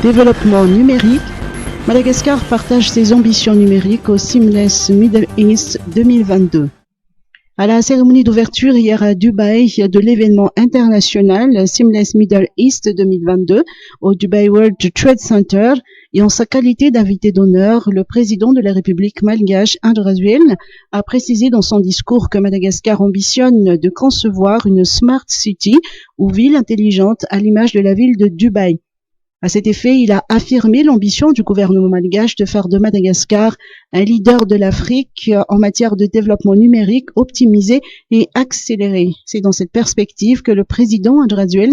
Développement numérique. Madagascar partage ses ambitions numériques au Seamless Middle East 2022. À la cérémonie d'ouverture hier à Dubaï de l'événement international Seamless Middle East 2022 au Dubai World Trade Center et en sa qualité d'invité d'honneur, le président de la République malgache Andrés a précisé dans son discours que Madagascar ambitionne de concevoir une Smart City ou ville intelligente à l'image de la ville de Dubaï. À cet effet, il a affirmé l'ambition du gouvernement malgache de faire de Madagascar un leader de l'Afrique en matière de développement numérique optimisé et accéléré. C'est dans cette perspective que le président Andrés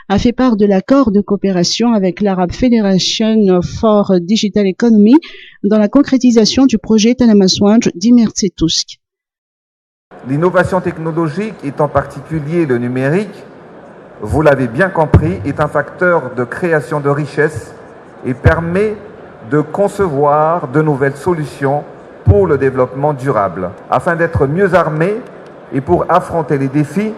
a fait part de l'accord de coopération avec l'Arab Federation for Digital Economy dans la concrétisation du projet Tanamaswanj d'Imertse-Tusk. L'innovation technologique, et en particulier le numérique, vous l'avez bien compris, est un facteur de création de richesse et permet de concevoir de nouvelles solutions pour le développement durable. Afin d'être mieux armés et pour affronter les défis,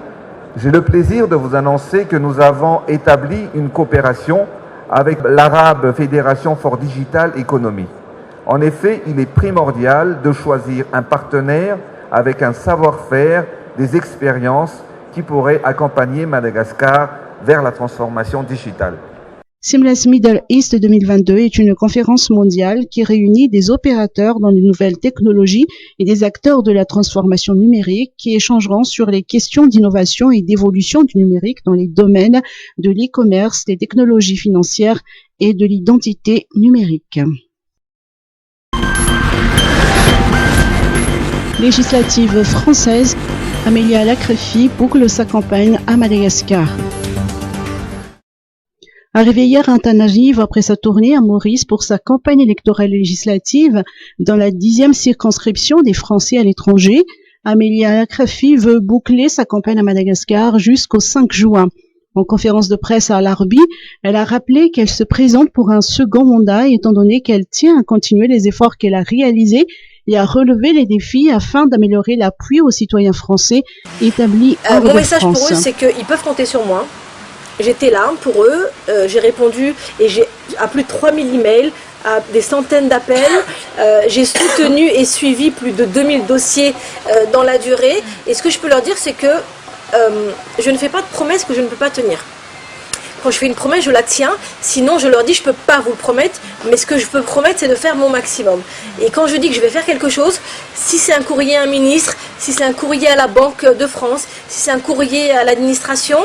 j'ai le plaisir de vous annoncer que nous avons établi une coopération avec l'Arab Federation for Digital Economy. En effet, il est primordial de choisir un partenaire avec un savoir-faire, des expériences qui pourrait accompagner Madagascar vers la transformation digitale. Seamless Middle East 2022 est une conférence mondiale qui réunit des opérateurs dans les nouvelles technologies et des acteurs de la transformation numérique qui échangeront sur les questions d'innovation et d'évolution du numérique dans les domaines de l'e-commerce, des technologies financières et de l'identité numérique. Législative française, Amelia Lacrefi boucle sa campagne à Madagascar. Arrivée hier à Antananarivo après sa tournée à Maurice pour sa campagne électorale législative dans la 10e circonscription des Français à l'étranger, Amelia Lacrefi veut boucler sa campagne à Madagascar jusqu'au 5 juin. En conférence de presse à Larbi, elle a rappelé qu'elle se présente pour un second mandat étant donné qu'elle tient à continuer les efforts qu'elle a réalisés et à relever les défis afin d'améliorer l'appui aux citoyens français établis hors de France. Mon message pour eux, c'est qu'ils peuvent compter sur moi. J'étais là pour eux, j'ai répondu et j'ai à plus de 3000 emails, à des centaines d'appels. J'ai soutenu et suivi plus de 2000 dossiers dans la durée. Et ce que je peux leur dire, c'est que je ne fais pas de promesses que je ne peux pas tenir. Quand je fais une promesse, je la tiens. Sinon, je leur dis, je ne peux pas vous le promettre. Mais ce que je peux promettre, c'est de faire mon maximum. Et quand je dis que je vais faire quelque chose, si c'est un courrier à un ministre, si c'est un courrier à la Banque de France, si c'est un courrier à l'administration,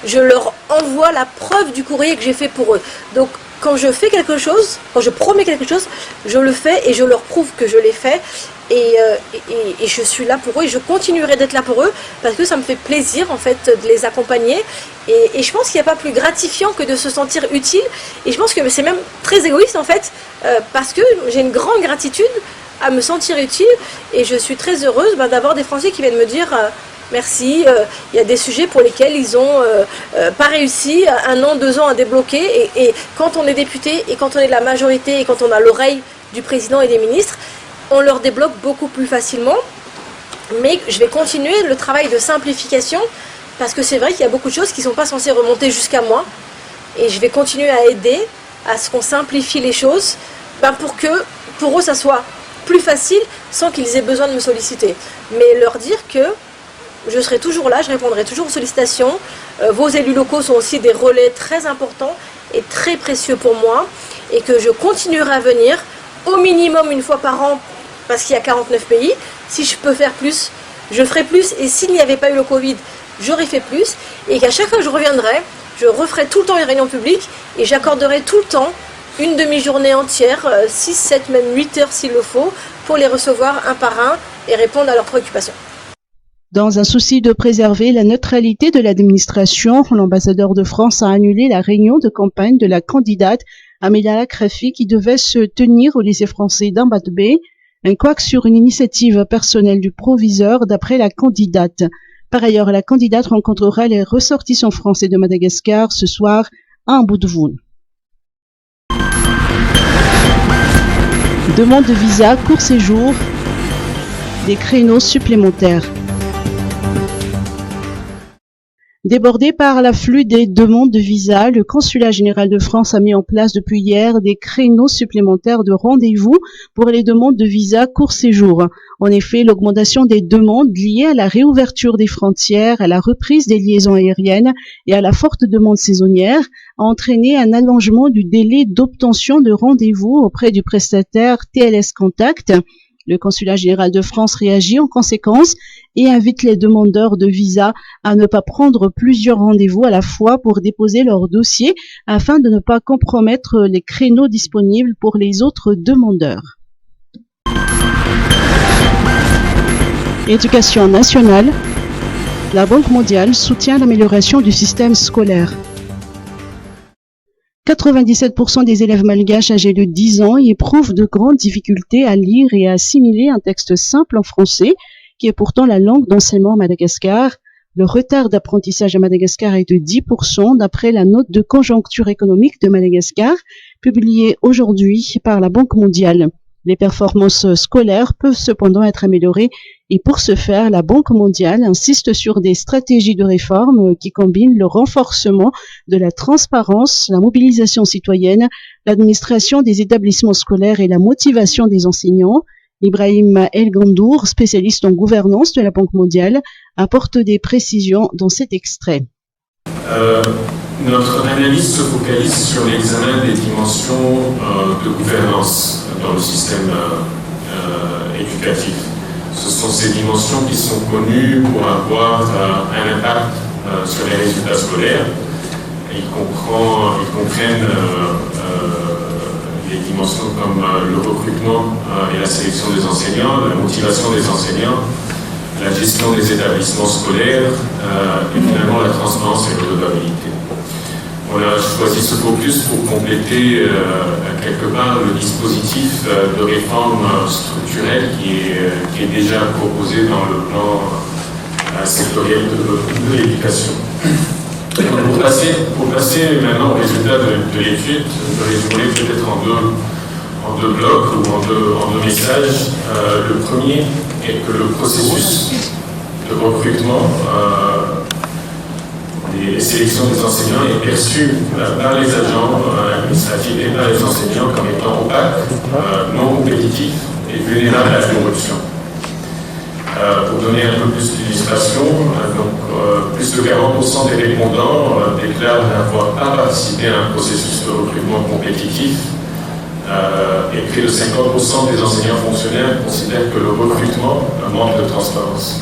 je leur envoie la preuve du courrier que j'ai fait pour eux. Donc, quand je fais quelque chose, quand je promets quelque chose, je le fais et je leur prouve que je l'ai fait. Et je suis là pour eux et je continuerai d'être là pour eux parce que ça me fait plaisir en fait de les accompagner et je pense qu'il n'y a pas plus gratifiant que de se sentir utile et je pense que c'est même très égoïste en fait parce que j'ai une grande gratitude à me sentir utile et je suis très heureuse d'avoir des Français qui viennent me dire merci, il y a des sujets pour lesquels ils n'ont pas réussi 1 an, 2 ans à débloquer et quand on est député et quand on est de la majorité et quand on a l'oreille du président et des ministres, on leur débloque beaucoup plus facilement, mais je vais continuer le travail de simplification parce que c'est vrai qu'il y a beaucoup de choses qui ne sont pas censées remonter jusqu'à moi et je vais continuer à aider à ce qu'on simplifie les choses pour que pour eux ça soit plus facile sans qu'ils aient besoin de me solliciter. Mais leur dire que je serai toujours là, je répondrai toujours aux sollicitations. Vos élus locaux sont aussi des relais très importants et très précieux pour moi et que je continuerai à venir au minimum 1 fois par an parce qu'il y a 49 pays. Si je peux faire plus, je ferai plus. Et s'il n'y avait pas eu le Covid, j'aurais fait plus. Et qu'à chaque fois que je reviendrai, je referai tout le temps une réunion publique et j'accorderai tout le temps une demi-journée entière, 6, 7, même 8 heures s'il le faut, pour les recevoir un par un et répondre à leurs préoccupations. Dans un souci de préserver la neutralité de l'administration, l'ambassadeur de France a annulé la réunion de campagne de la candidate Amelia Lacrefi qui devait se tenir au lycée français d'Ambatobe, un couac sur une initiative personnelle du proviseur d'après la candidate. Par ailleurs, la candidate rencontrera les ressortissants français de Madagascar ce soir à Mbudvoun. Demande de visa, court séjour, des créneaux supplémentaires. Débordé par l'afflux des demandes de visa, le Consulat général de France a mis en place depuis hier des créneaux supplémentaires de rendez-vous pour les demandes de visa court séjour. En effet, l'augmentation des demandes liées à la réouverture des frontières, à la reprise des liaisons aériennes et à la forte demande saisonnière a entraîné un allongement du délai d'obtention de rendez-vous auprès du prestataire TLS Contact. Le Consulat général de France réagit en conséquence et invite les demandeurs de visa à ne pas prendre plusieurs rendez-vous à la fois pour déposer leur dossier afin de ne pas compromettre les créneaux disponibles pour les autres demandeurs. Éducation nationale. La Banque mondiale soutient l'amélioration du système scolaire. 97% des élèves malgaches âgés de 10 ans éprouvent de grandes difficultés à lire et à assimiler un texte simple en français, qui est pourtant la langue d'enseignement à Madagascar. Le retard d'apprentissage à Madagascar est de 10% d'après la note de conjoncture économique de Madagascar, publiée aujourd'hui par la Banque mondiale. Les performances scolaires peuvent cependant être améliorées et pour ce faire, la Banque mondiale insiste sur des stratégies de réforme qui combinent le renforcement de la transparence, la mobilisation citoyenne, l'administration des établissements scolaires et la motivation des enseignants. Ibrahim El Gandour, spécialiste en gouvernance de la Banque mondiale, apporte des précisions dans cet extrait. Notre analyse se focalise sur l'examen des dimensions de gouvernance dans le système éducatif. Ce sont ces dimensions qui sont connues pour avoir un impact sur les résultats scolaires. Ils comprennent les dimensions comme le recrutement et la sélection des enseignants, la motivation des enseignants, la gestion des établissements scolaires et finalement la transparence et la redevabilité. On a choisi ce focus pour compléter quelque part le dispositif de réforme structurelle qui est déjà proposé dans le plan sectoriel de l'éducation. Pour passer maintenant au résultat de l'étude, je vais résumer peut-être en deux blocs ou en deux messages. Le premier est que le processus de recrutement les sélections des enseignants est perçue par les agents administratifs et par les enseignants comme étant opaque, non compétitif et vulnérable à la corruption. Pour donner un peu plus d'illustration, plus de 40% des répondants déclarent n'avoir pas participé à un processus de recrutement compétitif et près de 50% des enseignants fonctionnaires considèrent que le recrutement manque de transparence.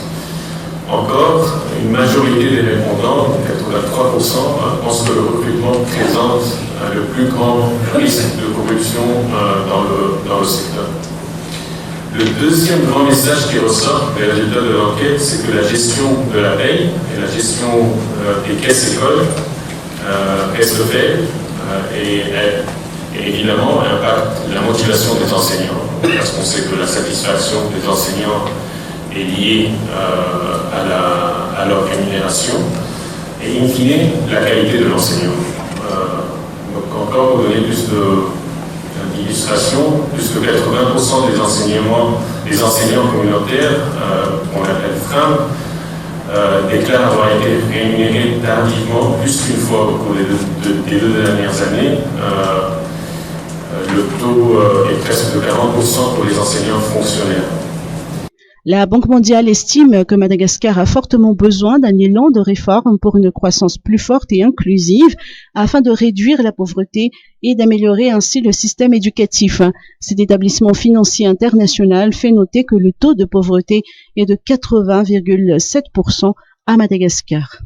Encore, une majorité des répondants, 83%, pensent que le recrutement présente le plus grand risque de corruption dans le secteur. Le deuxième grand message qui ressort des résultats de l'enquête, c'est que la gestion de la paye et la gestion des caisses écoles reste faible et évidemment impacte la motivation des enseignants, parce qu'on sait que la satisfaction des enseignants est liée à leur rémunération et in fine la qualité de l'enseignement. Donc encore pour donner plus d'illustration, plus de 80% des enseignants communautaires, qu'on appelle FRAM, déclarent avoir été rémunérés tardivement plus qu'une fois au cours des 2 dernières années. Le taux est presque de 40% pour les enseignants fonctionnaires. La Banque mondiale estime que Madagascar a fortement besoin d'un élan de réforme pour une croissance plus forte et inclusive afin de réduire la pauvreté et d'améliorer ainsi le système éducatif. Cet établissement financier international fait noter que le taux de pauvreté est de 80,7% à Madagascar.